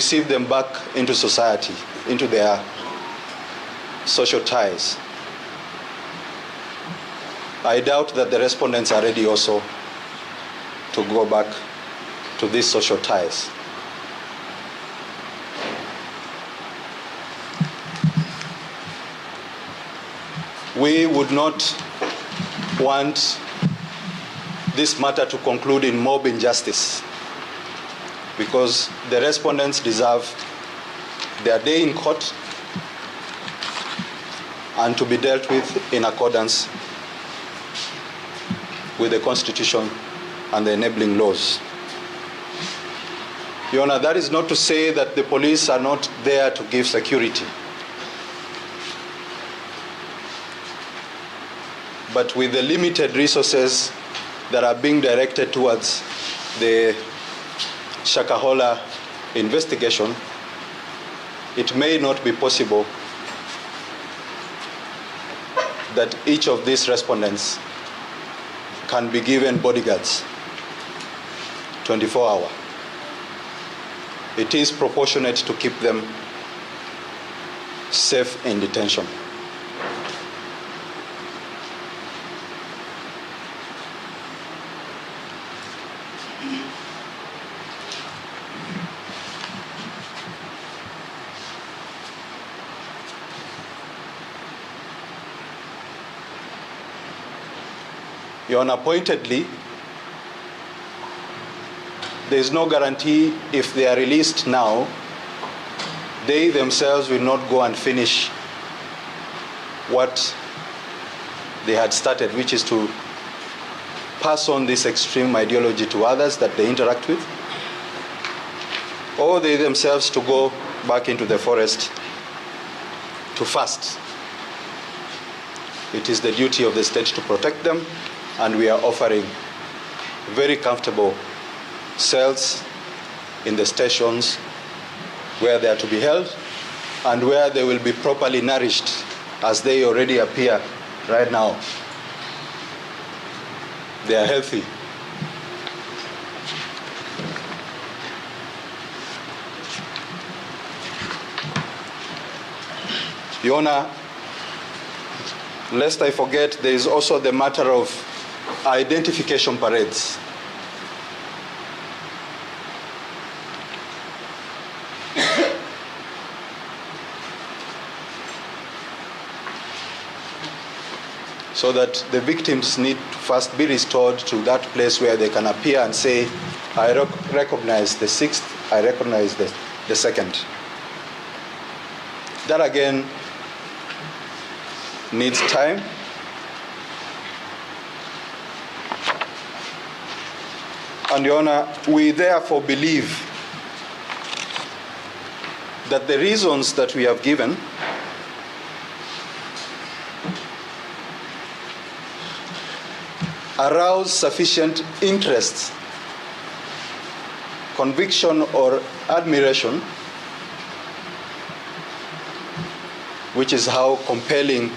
receive them back into society, into their social ties. I doubt that the respondents are ready also to go back to these social ties. We would not want this matter to conclude in mob injustice, because the respondents deserve their day in court and to be dealt with in accordance with the Constitution and the enabling laws. Your Honor, that is not to say that the police are not there to give security. But with the limited resources that are being directed towards the Shakahola investigation, it may not be possible that each of these respondents can be given bodyguards 24-hour. It is proportionate to keep them safe in detention. Your Honor, pointedly, there is no guarantee if they are released now, they themselves will not go and finish what they had started, which is to pass on this extreme ideology to others that they interact with, or they themselves to go back into the forest to fast. It is the duty of the state to protect them, and we are offering very comfortable cells in the stations where they are to be held and where they will be properly nourished, as they already appear right now. They are healthy. Your Honor, lest I forget, there is also the matter of identification parades. So that the victims need to first be restored to that place where they can appear and say, I recognize the 6th, I recognize the 2nd. That again needs time. And Your Honor, we therefore believe that the reasons that we have given arouse sufficient interest, conviction, or admiration, which is how compelling,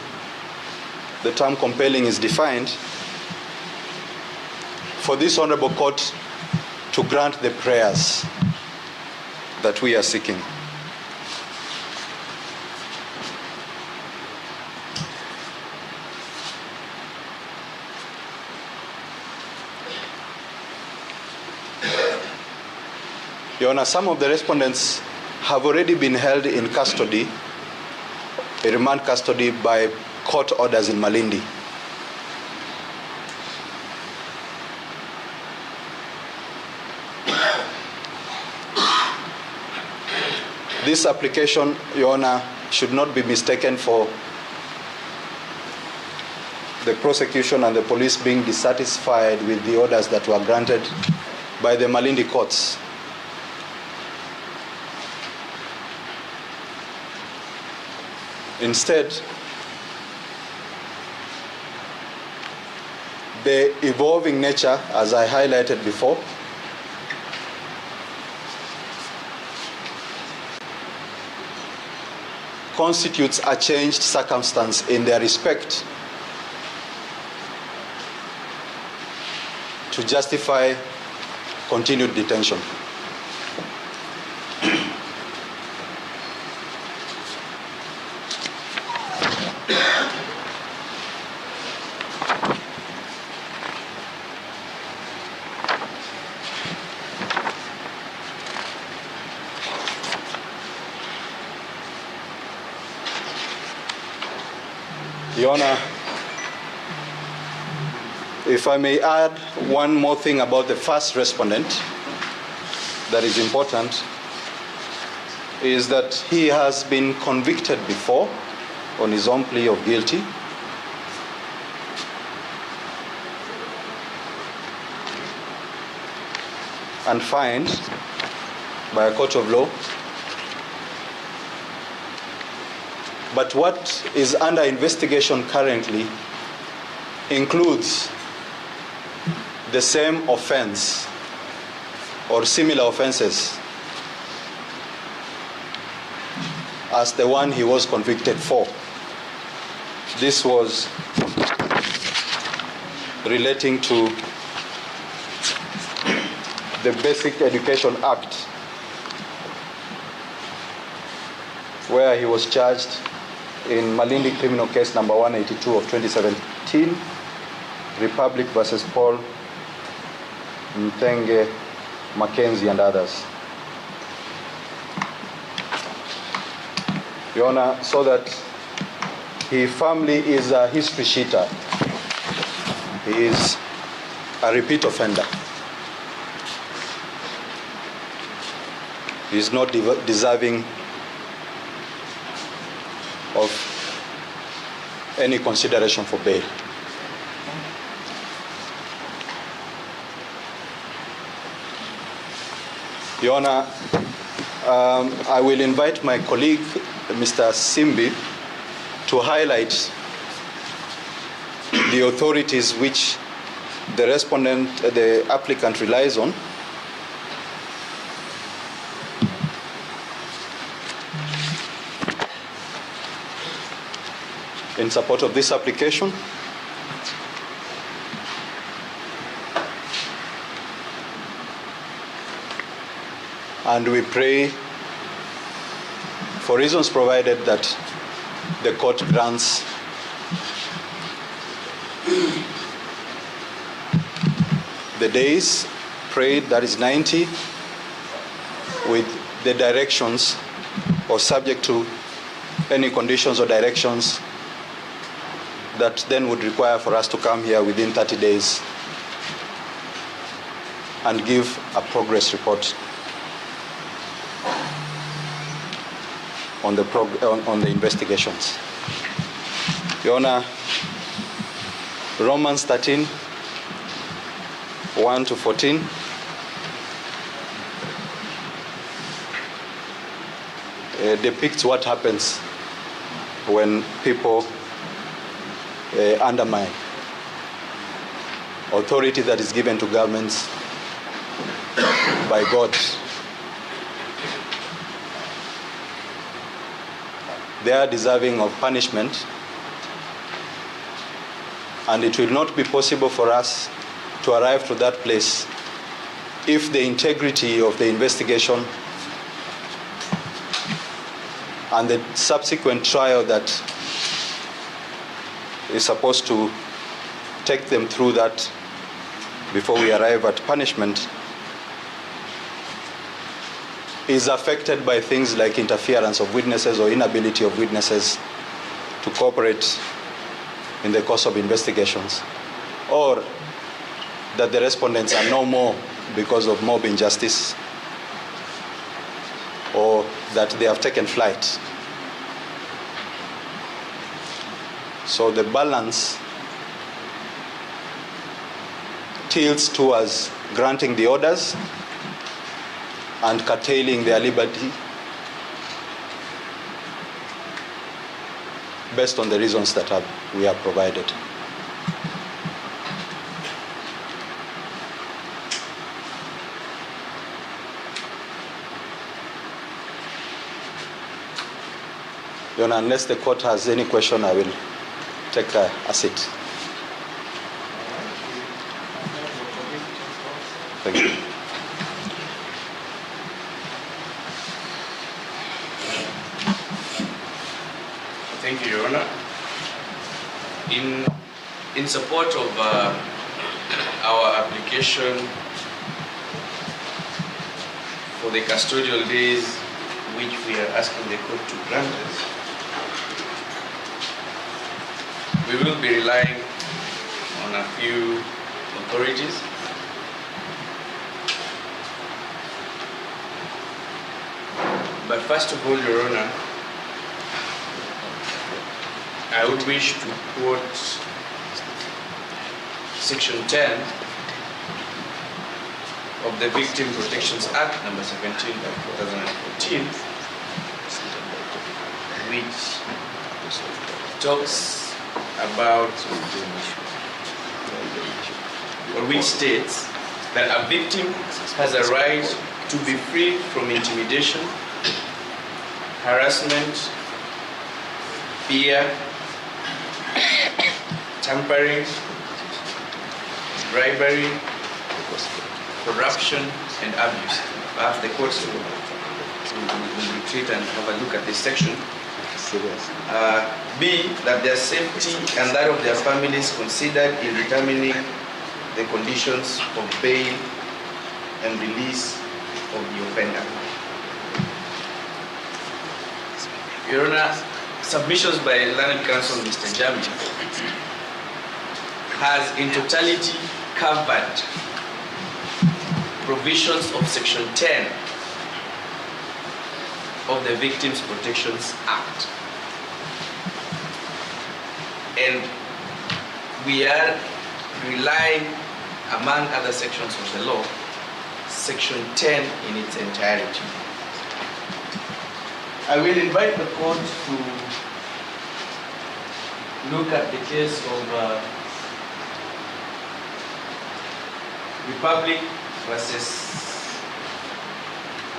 the term compelling is defined, for this honorable court to grant the prayers that we are seeking. Your Honor, some of the respondents have already been held in custody, remand custody, by court orders in Malindi. This application, Your Honor, should not be mistaken for the prosecution and the police being dissatisfied with the orders that were granted by the Malindi courts. Instead, the evolving nature, as I highlighted before, constitutes a changed circumstance in their respect to justify continued detention. Your Honor, if I may add one more thing about the first respondent that is important, is that he has been convicted before on his own plea of guilty. And fined by a court of law. But what is under investigation currently includes the same offense or similar offenses as the one he was convicted for. This was relating to the Basic Education Act, where he was charged in Malindi criminal case number 182 of 2017, Republic versus Paul Mtenge, Mackenzie, and others. Your Honor, so that he firmly is a history cheater. He is a repeat offender. He is not deserving of any consideration for bail. Your Honor, I will invite my colleague, Mr. Simbi, to highlight the authorities which the applicant relies on in support of this application. And we pray, for reasons provided, that the court grants the days prayed, that is 90, with the directions or subject to any conditions or directions that then would require for us to come here within 30 days and give a progress report on the investigations. Your Honor, Romans 13, 1 to 14. Depicts what happens when people undermine authority that is given to governments by God. They are deserving of punishment, and it will not be possible for us to arrive to that place if the integrity of the investigation and the subsequent trial that is supposed to take them through that before we arrive at punishment is affected by things like interference of witnesses or inability of witnesses to cooperate in the course of investigations, or that the respondents are no more because of mob injustice, or that they have taken flight. So the balance tilts towards granting the orders and curtailing their liberty based on the reasons that we have provided. Your Honor, unless the court has any question, I will take a seat. Thank you. Thank you, Your Honor. In support of our application for the custodial days, which we are asking the court to grant us, we will be relying on a few authorities. But first of all, Your Honor, I would wish to quote Section 10 of the Victim Protections Act number 17 of 2014, which talks about, or which states that a victim has a right to be free from intimidation, harassment, fear, tampering, bribery, corruption, and abuse. Perhaps the courts will retreat and have a look at this section. B, that their safety and that of their families considered in determining the conditions of bail and release of the offender. Your Honor, submissions by Learned Counsel Mr. Jami has in totality covered provisions of Section 10 of the Victims Protections Act. And we are relying, among other sections of the law, Section 10 in its entirety. I will invite the court to look at the case of Republic versus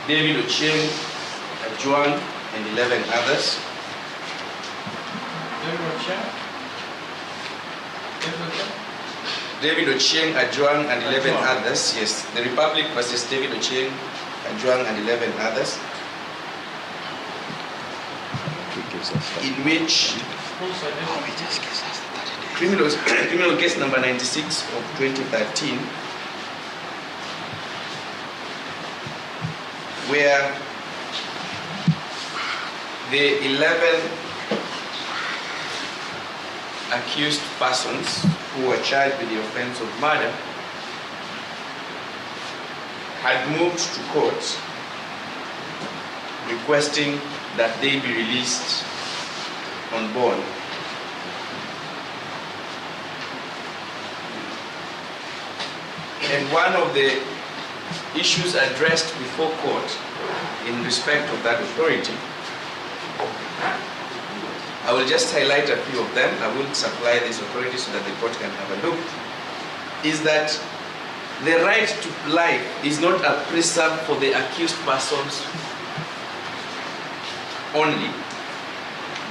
David Ochieng, Ajuang, and 11 others. David Ochieng, Ajuang, and 11 others. Yes, the Republic versus David Ochieng, Ajuang, and 11 others. In which criminal case number 96 of 2013, where the 11 accused persons who were charged with the offense of murder had moved to court requesting that they be released on bond. And one of the issues addressed before court in respect of that authority, I will just highlight a few of them. I will supply this authority so that the court can have a look, is that the right to life is not a preserve for the accused persons only,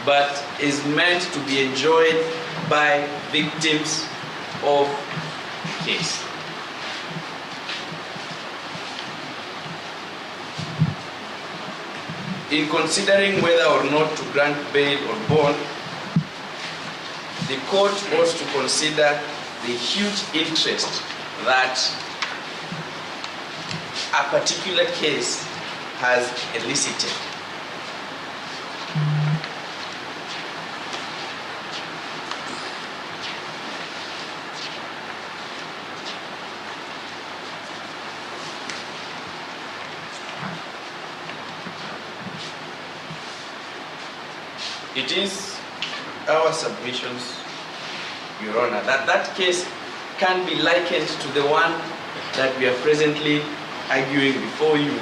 but is meant to be enjoyed by victims of the case. In considering whether or not to grant bail or bond, the court ought to consider the huge interest that a particular case has elicited. It is our submissions, Your Honor, that that case can be likened to the one that we are presently arguing before you.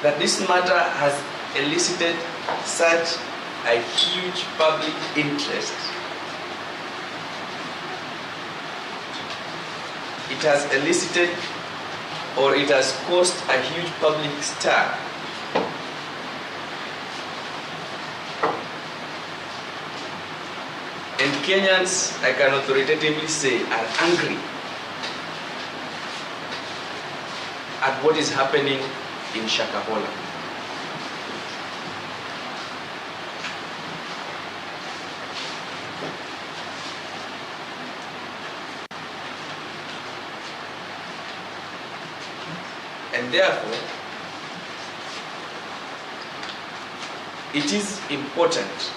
That this matter has elicited such a huge public interest. It has elicited, or it has caused a huge public stir. And Kenyans, I can authoritatively say, are angry at what is happening in Shakahola. And therefore, it is important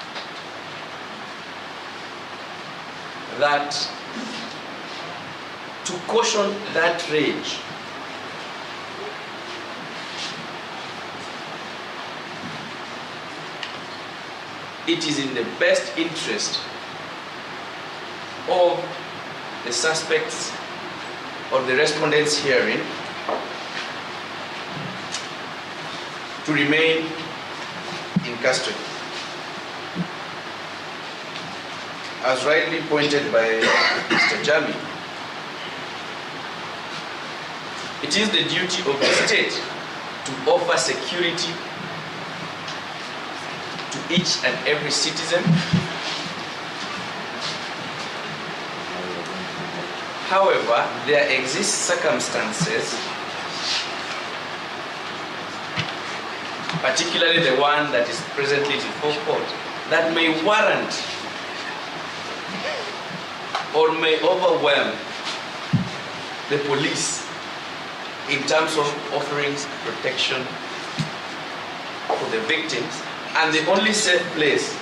that to caution that rage, it is in the best interest of the suspects or the respondents herein to remain in custody. As rightly pointed by Mr. Jami, it is the duty of the state to offer security to each and every citizen. However, there exist circumstances, particularly the one that is presently before court, that may warrant or may overwhelm the police in terms of offering protection for the victims, and the only safe place